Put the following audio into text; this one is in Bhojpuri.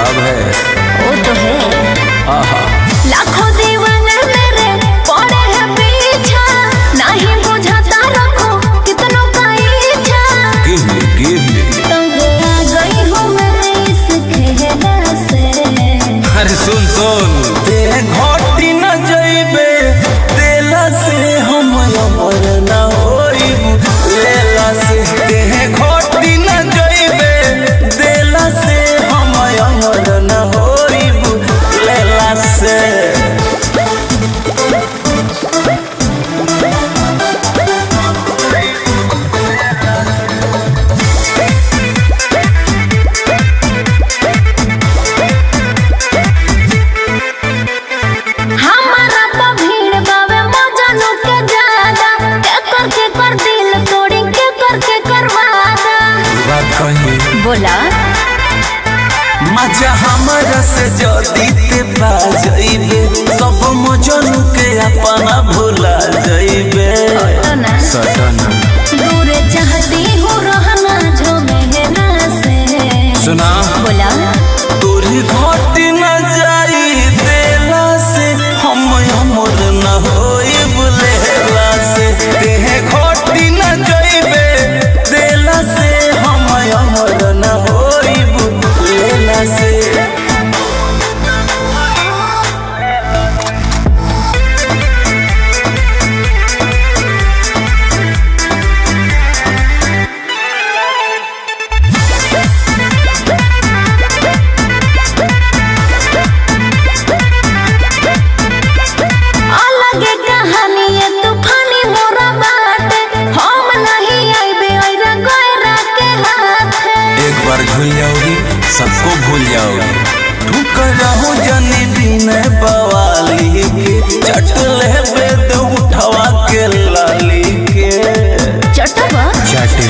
जवाब है। वो तो है। आहा लाखों दीवाने मेरे पड़े हैं पीछा, नहीं बुझाता रखो कितनों का इच्छा। गिव मी तंग आ गई हूँ मैं इस खेल से। अरे सुन ते घोटी न जइबे तेला से हम अमर न होइबू लेला से। ते घोटी न जइबे तेला से हम अमर न होइबू लेला से। बोला मजा हमरा से जदी ते पा जाइबे सब मजनू के अपना भुला जाइबे। सटना दूर चाहती हूँ रहना जो मेहना से। सुना बोला तोरी घोटी न जाई देला से हम अमर न होइब लेला से। ते घोटी न जाइबे देला से हम अमर न होइब लेला से। भूल जाओगी सबको भूल जाओगी। ठुकराहू जनी दिन बवाली के चट ले उठवा के लाली के चटवा चटे